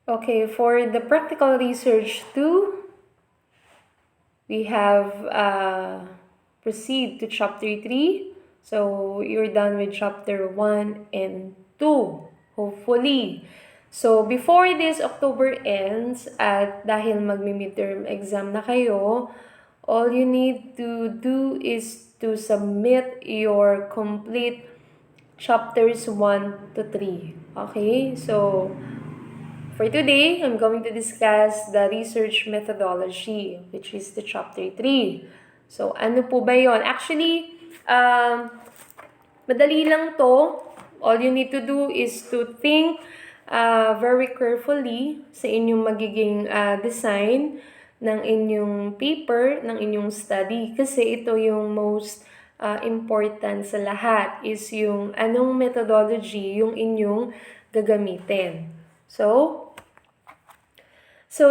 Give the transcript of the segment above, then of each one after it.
Okay, for the practical research 2, we have proceed to chapter 3. So, you're done with chapter 1 and 2, hopefully. So, before this October ends, at dahil magmi-midterm exam na kayo, all you need to do is to submit your complete chapters 1 to 3. Okay? So, for today, I'm going to discuss the research methodology, which is the chapter 3. So, ano po ba yon? Actually, madali lang to. All you need to do is to think very carefully sa inyong magiging design ng inyong paper, ng inyong study. Kasi ito yung most important sa lahat is yung anong methodology yung inyong gagamitin. So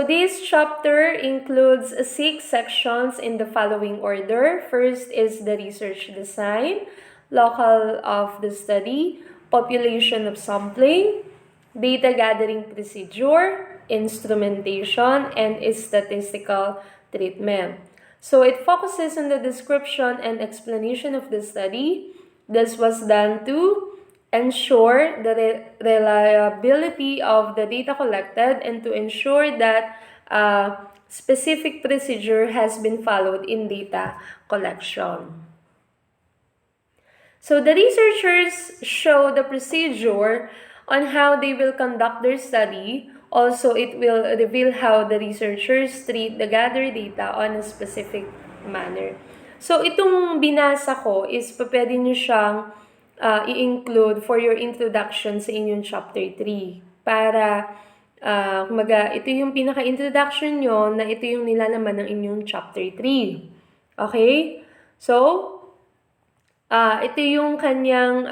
this chapter includes 6 sections in the following order. First is the research design, local of the study, population of sampling, data gathering procedure, instrumentation, and statistical treatment. So it focuses on the description and explanation of the study. This was done to ensure the reliability of the data collected and to ensure that specific procedure has been followed in data collection. So the researchers show the procedure on how they will conduct their study. Also, it will reveal how the researchers treat the gathered data on a specific manner. So itong binasa ko is pwede nyo siyang i-include for your introduction sa inyong chapter 3. Para, kumaga, ito yung pinaka-introduction nyo na ito yung nilalaman ng inyong chapter 3. Okay? So, ito yung kanyang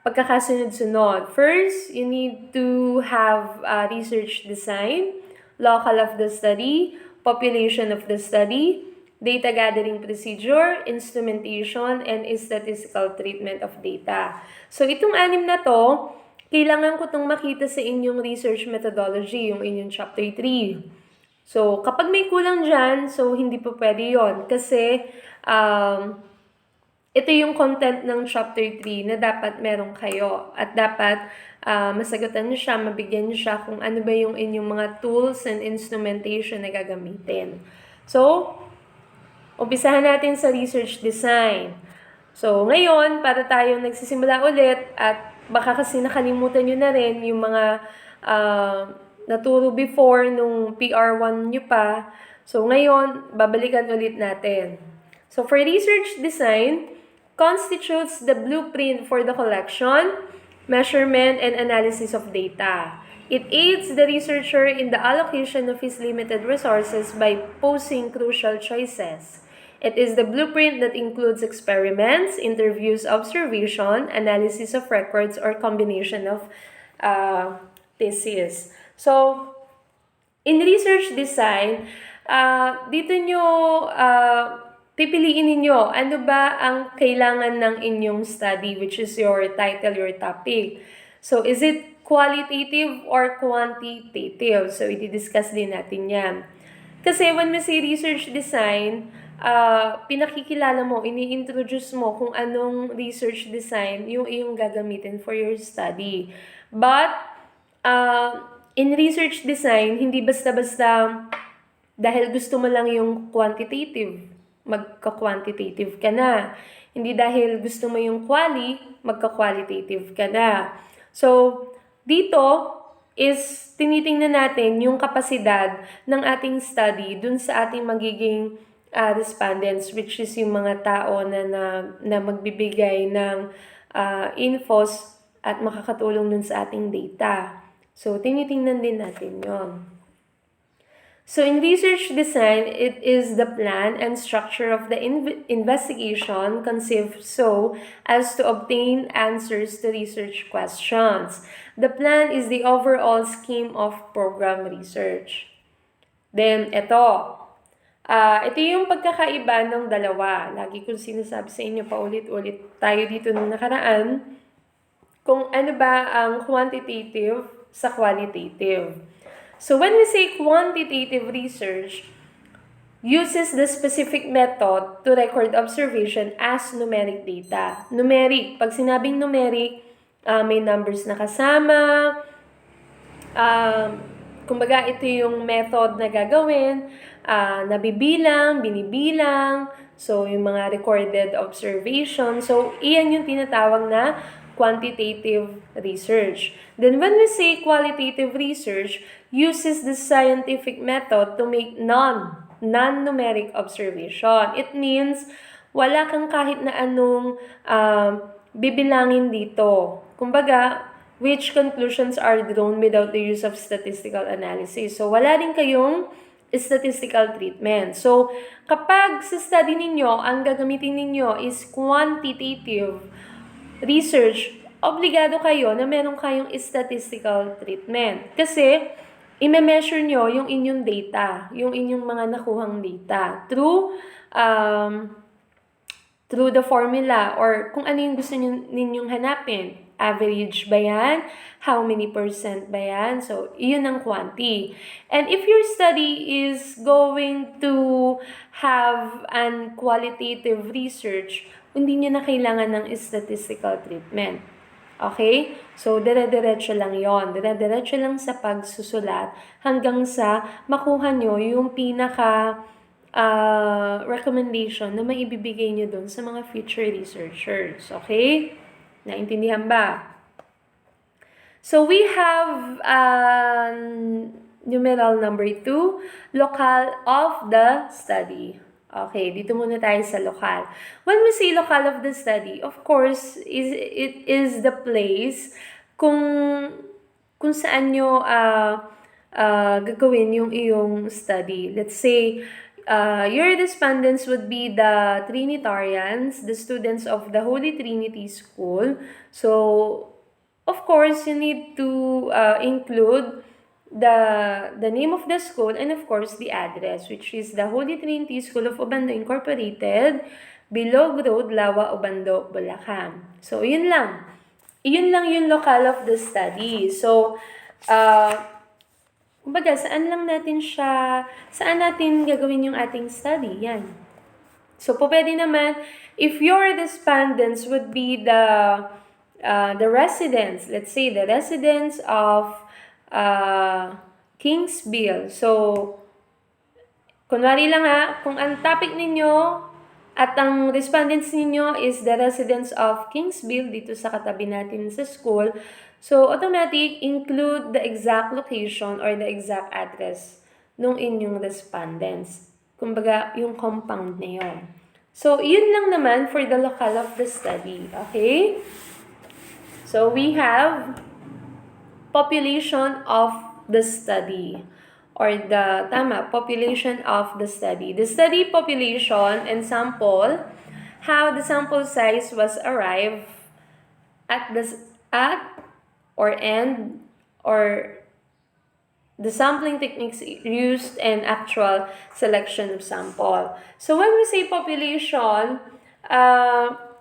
pagkakasunod-sunod. First, you need to have research design, local of the study, population of the study, data gathering procedure, instrumentation, and statistical treatment of data. So, itong 6 na to, kailangan ko itong makita sa inyong research methodology, yung inyong chapter 3. So, kapag may kulang dyan, so hindi po pwede yon. Kasi, ito yung content ng chapter 3 na dapat meron kayo. At dapat masagutan nyo siya, mabigyan nyo siya kung ano ba yung inyong mga tools and instrumentation na gagamitin. So, umpisahan natin sa research design. So, ngayon, para tayong nagsisimula ulit at baka kasi nakalimutan nyo na rin yung mga naturo before nung PR1 nyo pa. So, ngayon, babalikan ulit natin. So, for research design, constitutes the blueprint for the collection, measurement, and analysis of data. It aids the researcher in the allocation of his limited resources by posing crucial choices. It is the blueprint that includes experiments, interviews, observation, analysis of records, or combination of theses. So, in research design, dito nyo pipiliin ninyo ano ba ang kailangan ng inyong study, which is your title, your topic. So, is it qualitative or quantitative? So, i-discuss din natin yan. Kasi when we say research design, pinakikilala mo, ini-introduce mo kung anong research design yung iyong gagamitin for your study. But, in research design, hindi basta-basta dahil gusto mo lang yung quantitative, magka-quantitative ka na. Hindi dahil gusto mo yung magka-qualitative ka na. So, dito is tinitingnan natin yung kapasidad ng ating study dun sa ating magiging respondents, which is yung mga tao na magbibigay ng infos at makakatulong dun sa ating data. So, tinitingnan din natin yon. So, in research design, it is the plan and structure of the investigation conceived so as to obtain answers to research questions. The plan is the overall scheme of program research. Then, ito yung pagkakaiba ng dalawa. Lagi kong sinasabi sa inyo paulit-ulit tayo dito nung nakaraan kung ano ba ang quantitative sa qualitative. So when we say quantitative research, uses the specific method to record observation as numeric data. Numeric, pag sinabing numeric, may numbers na kasama, kumbaga ito yung method na gagawin, nabibilang, binibilang, so yung mga recorded observation. So iyan yung tinatawag na quantitative research. Then when we say qualitative research, uses the scientific method to make non-numeric observation. It means wala kang kahit na anong bibilangin dito. Kumbaga, which conclusions are drawn without the use of statistical analysis. So, wala din kayong statistical treatment. So, kapag sa study ninyo, ang gagamitin ninyo is quantitative research, obligado kayo na meron kayong statistical treatment. Kasi, i-measure nyo yung inyong data, yung inyong mga nakuhang data through the formula or kung ano yung gusto ninyong hanapin. Average ba yan? How many percent ba yan? So, yun ang quanti. And if your study is going to have an qualitative research, hindi nyo na kailangan ng statistical treatment. Okay? So, dire-diretso lang yon. Dire-diretso lang sa pagsusulat hanggang sa makuha nyo yung pinaka recommendation na maibibigay nyo dun sa mga future researchers. Okay? Naintindihan ba? So, we have numeral number 2, locale of the study. Okay, dito muna tayo sa lokal. When we say locale of the study, of course, it is the place kung saan nyo gagawin yung iyong study. Let's say, your respondents would be the Trinitarians, the students of the Holy Trinity School. So, of course, you need to include the name of the school and of course the address, which is the Holy Trinity School of Obando Incorporated, Bilog Road, Lawa, Obando, Bulacan. So, yun lang. Yun lang yung locale of the study. So, kumbaga, saan natin gagawin yung ating study? Yan. So, pwede naman, if your respondents would be the residents, let's say the residents of Kingsville. So, kunwari lang kung ang topic ninyo at ang respondents ninyo is the residents of Kingsville dito sa katabi natin sa school, so automatic include the exact location or the exact address nung inyong respondents. Kumbaga, yung compound na yun. So, yun lang naman for the locale of the study. Okay? So, we have population of the study or population of the study. The study population and sample, how the sample size was arrived at the sampling techniques used and actual selection of sample. So when we say population,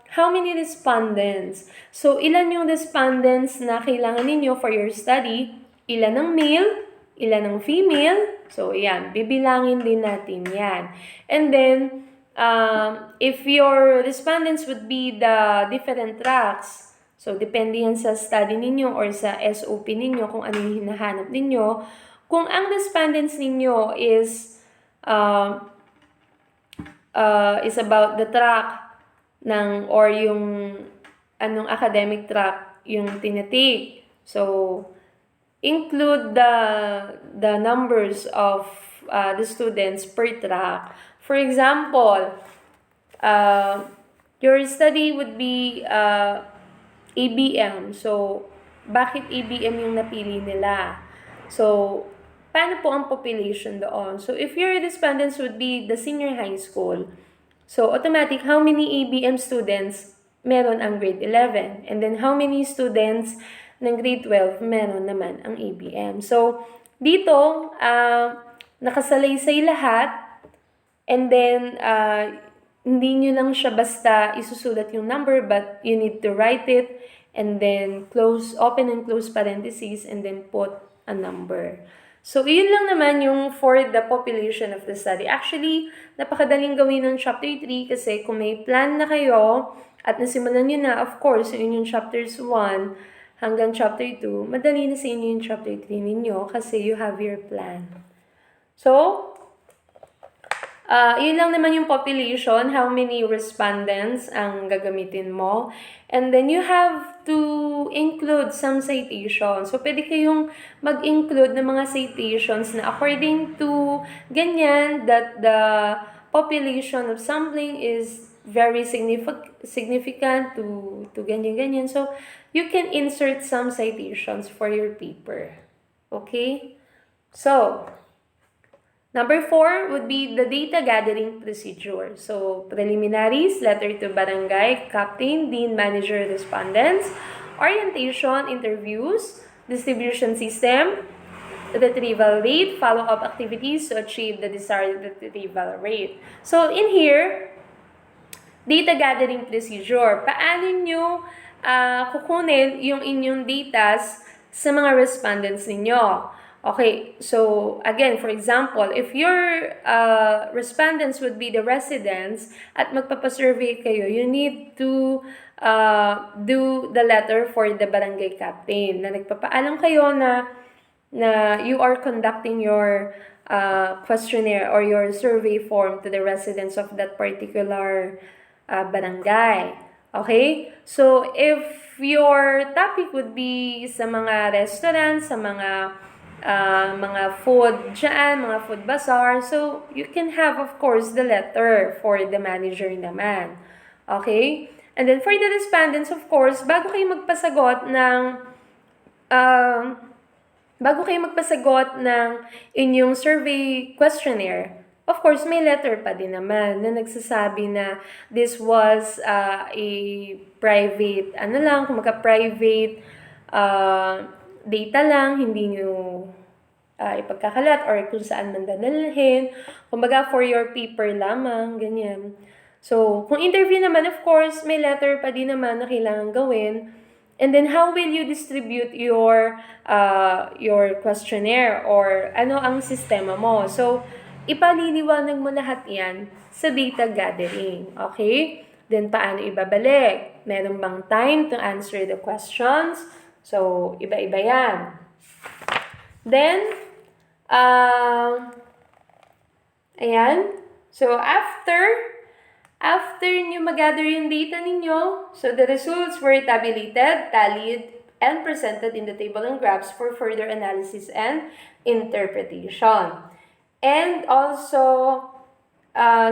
how many respondents? So, ilan yung respondents na kailangan ninyo for your study? Ilan ng male? Ilan ng female? So, yan. Bibilangin din natin yan. And then, if your respondents would be the different tracks, so, depende yan sa study ninyo or sa SOP ninyo kung ano yung hinahanap ninyo. Kung ang respondents ninyo is about the track or yung anong academic track yung tinitake. So, include the numbers of the students per track. For example, your study would be ABM. So, bakit ABM yung napili nila? So, paano po ang population doon? So, if your respondents would be the senior high school, so, automatic, how many ABM students meron ang grade 11? And then, how many students ng grade 12 meron naman ang ABM? So, dito, nakasalaysay lahat. And then, hindi nyo lang siya basta isusulat yung number, but you need to write it and then open and close parentheses, and then put a number. So, yun lang naman yung for the population of the study. Actually, napakadaling gawin ng chapter 3 kasi kung may plan na kayo at nasimulan nyo na, of course, yun yung chapters 1 hanggang chapter 2, madali na sa inyo yung chapter 3 ninyo kasi you have your plan. So, yun lang naman yung population, how many respondents ang gagamitin mo. And then you have to include some citations. So, pwede kayong mag-include ng mga citations na according to ganyan, that the population of sampling is very significant to ganyan-ganyan. So, you can insert some citations for your paper. Okay? So, number 4 would be the data gathering procedure. So, preliminaries, letter to barangay, captain, dean, manager, respondents, orientation, interviews, distribution system, retrieval rate, follow-up activities to achieve the desired retrieval rate. So, in here, data gathering procedure. Paano nyo kukunin yung inyong data sa mga respondents ninyo? Okay, so again, for example, if your respondents would be the residents at magpapasurvey kayo, you need to do the letter for the barangay captain na nagpapaalam kayo na you are conducting your questionnaire or your survey form to the residents of that particular barangay. Okay? So, if your topic would be sa mga restaurants, sa mga food dyan, mga food bazaar, so you can have, of course, the letter for the manager naman. Okay? And then, for the respondents, of course, bago kayo magpasagot ng inyong survey questionnaire, of course, may letter pa din naman na nagsasabi na this was a private, private data lang, hindi nyo ipagkakalat or kung saan man dadalhin. Kumbaga, for your paper lamang, ganyan. So, kung interview naman, of course, may letter pa din naman na kailangan gawin. And then, how will you distribute your questionnaire or ano ang sistema mo? So, ipaliliwanag mo lahat yan sa data gathering. Okay? Then, paano ibabalik? Meron bang time to answer the questions? So, iba-iba yan. Then, ayan. So, after nyo mag-gather yung data ninyo, so the results were tabulated, tallied, and presented in the table and graphs for further analysis and interpretation. And also,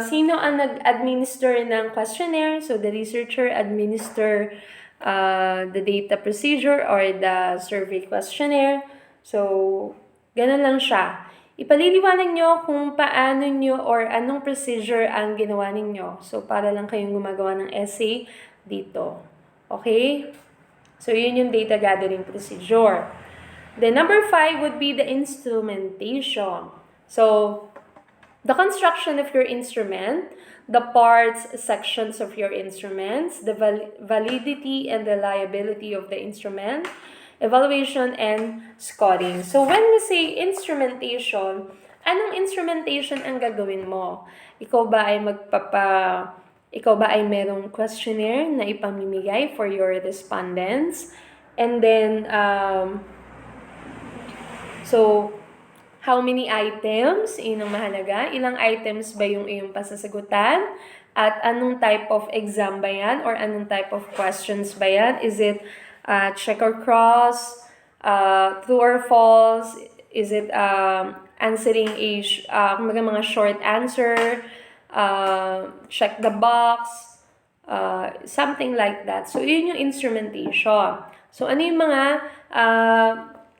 sino ang nag-administer ng questionnaire? So, the researcher administer the data procedure or the survey questionnaire. So, ganun lang siya. Ipaliliwanag nyo kung paano nyo or anong procedure ang ginawa ninyo. So, para lang kayong gumagawa ng essay dito. Okay? So, yun yung data gathering procedure. Then, number 5 would be the instrumentation. So, the construction of your instrument, the parts, sections of your instruments, the validity and reliability of the instrument, evaluation, and scoring. So, when we say instrumentation, anong instrumentation ang gagawin mo? Ikaw ba ay merong questionnaire na ipamimigay for your respondents? And then, so, how many items? Yun ang mahalaga. Ilang items ba yung iyong pasasagutan? At anong type of exam ba yan? Or anong type of questions ba yan? Is it check or cross? True or false? Is it answering mga short answer? Check the box? Something like that. So, yun yung instrumentation. So, ano yung mga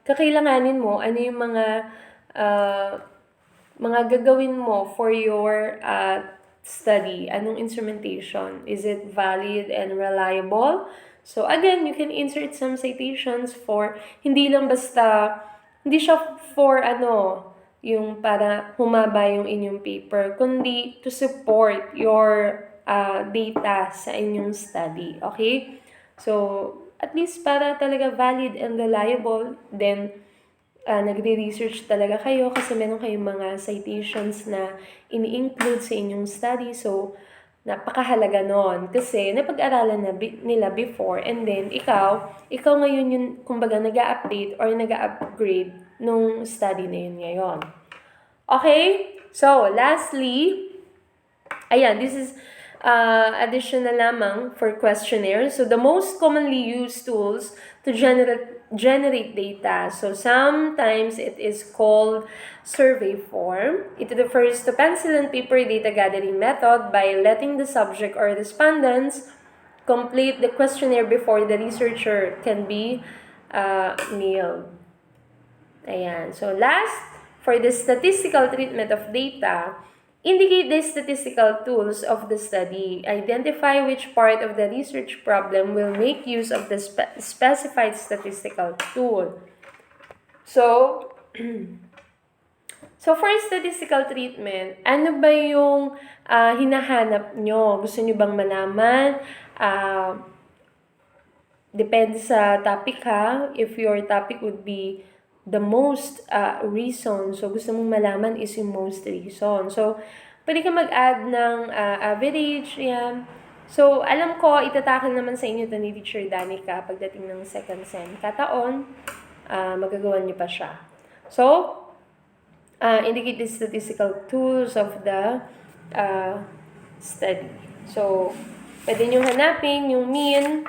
kakailanganin mo? Ano yung mga gagawin mo for your study? Anong instrumentation? Is it valid and reliable? So, again, you can insert some citations for, hindi siya for yung para humaba yung inyong paper, kundi to support your data sa inyong study. Okay? So, at least para talaga valid and reliable, then nagre-research talaga kayo kasi meron kayong mga citations na ini-include sa inyong study. So, napakahalaga nun. Kasi napag-aralan na nila before and then ikaw ngayon yung kumbaga nag-a-update or nag-a-upgrade nung study na yun ngayon. Okay? So, lastly, ayan, this is additional lamang for questionnaires. So, the most commonly used tools to generate data. So, sometimes it is called survey form. It refers to pencil and paper data gathering method by letting the subject or respondents complete the questionnaire before the researcher can be mailed. Ayan. So, last, for the statistical treatment of data, indicate the statistical tools of the study. Identify which part of the research problem will make use of the specified statistical tool. So, for statistical treatment, ano ba yung hinahanap nyo? Gusto nyo bang malaman? Depende sa topic ha. If your topic would be the most reason, so gusto mong malaman is yung most reason. So, pwede ka mag-add ng average, yan. So, alam ko, itatakil naman sa inyo ito ni Teacher Danica pagdating ng second sem. Kataon, magagawa niyo pa siya. So, indicate the statistical tools of the study. So, pwede nyo hanapin yung mean,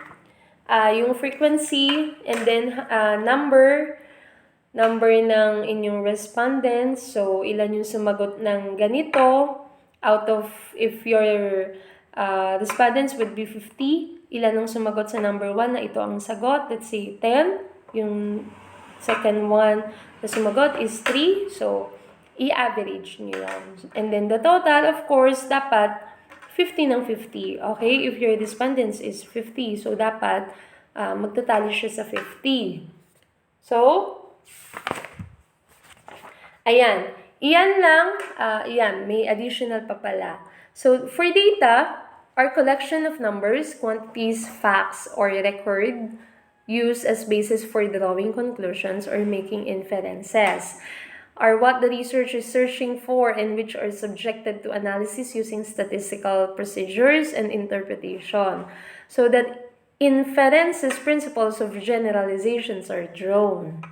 yung frequency, and then number ng inyong respondents. So, ilan yung sumagot ng ganito. Out of, if your respondents would be 50, ilan yung sumagot sa number 1 na ito ang sagot. Let's say 10. Yung second one na sumagot is 3. So, i-average nyo yan. And then the total, of course, dapat 50 ng 50. Okay? If your respondents is 50, so dapat magtatali siya sa 50. So, ayan. Iyan lang. Iyan. May additional pa pala. So, for data, our collection of numbers, quantities, facts, or record used as basis for drawing conclusions or making inferences are what the research is searching for and which are subjected to analysis using statistical procedures and interpretation. So that inferences, principles of generalizations are drawn.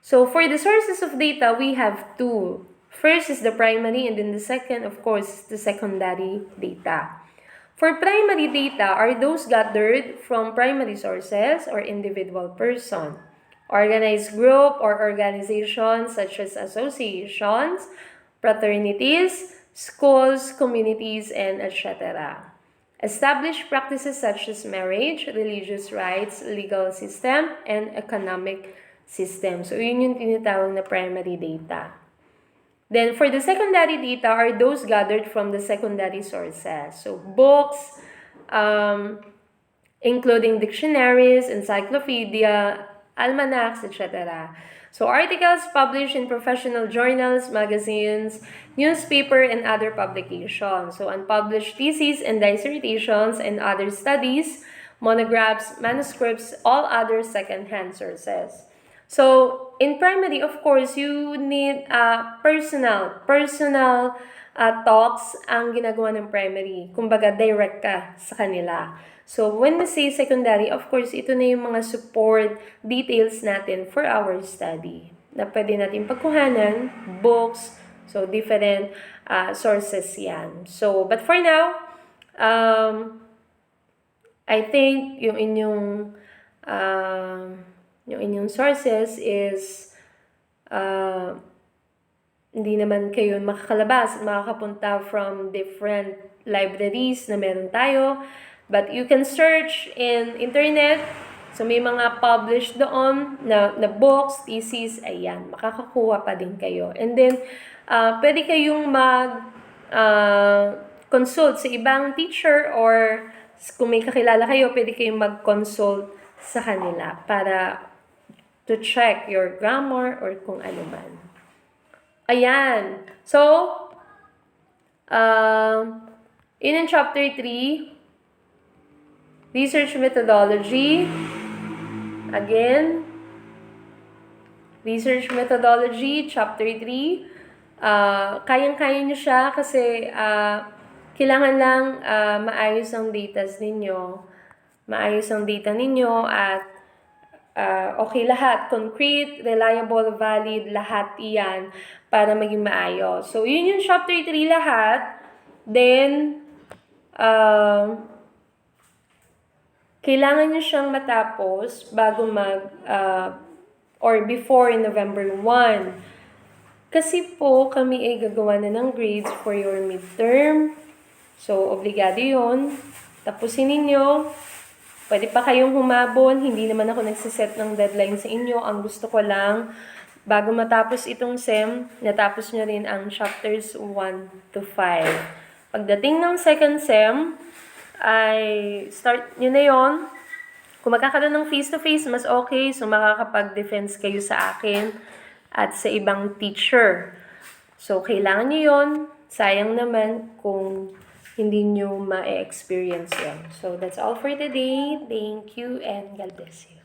So for the sources of data, we have two. First is the primary, and then the second, of course, is the secondary data. For primary data are those gathered from primary sources or individual person, organized group or organizations such as associations, fraternities, schools, communities, and etc. Established practices such as marriage, religious rights, legal system, and economic system. So, yun yung tinatawag na primary data. Then, for the secondary data are those gathered from the secondary sources. So, books, including dictionaries, encyclopedia, almanacs, etc. So, articles published in professional journals, magazines, newspaper, and other publications. So, unpublished theses and dissertations and other studies, monographs, manuscripts, all other second-hand sources. So, in primary, of course, you need personal talks ang ginagawa ng primary. Kumbaga, direct ka sa kanila. So, when we say secondary, of course, ito na yung mga support details natin for our study. Na pwede natin pagkuhanan, books, so different sources yan. So, but for now, I think yung inyong sources is hindi naman kayo makakalabas, makakapunta from different libraries na meron tayo. But you can search in internet. So, may mga published doon na books, thesis, ayan, makakakuha pa din kayo. And then, pwede kayong mag-consult sa ibang teacher or kung may kakilala kayo, pwede kayong mag-consult sa kanila para to check your grammar or kung ano man. Ayan. So, in chapter 3, research methodology, Again, research methodology, chapter 3. Kayang-kaya nyo siya kasi kailangan lang maayos ang data ninyo. Maayos ang data ninyo at okay lahat. Concrete, reliable, valid, lahat iyan para maging maayos. So, yun yung chapter 3 lahat. Then, kailangan nyo siyang matapos bago or before November 1. Kasi po, kami ay gagawa na ng grades for your midterm. So, obligado yun. Tapusin ninyo. Pwede pa kayong humabon. Hindi naman ako nagsiset ng deadline sa inyo. Ang gusto ko lang, bago matapos itong SEM, natapos nyo rin ang chapters 1 to 5. Pagdating ng second SEM, ay start nyo na yon. Kung magkakaroon ng face-to-face, mas okay. So, makakapag-defense kayo sa akin at sa ibang teacher. So, kailangan nyo yon. Sayang naman kung hindi nyo ma-experience yan. So, that's all for today. Thank you and God bless you.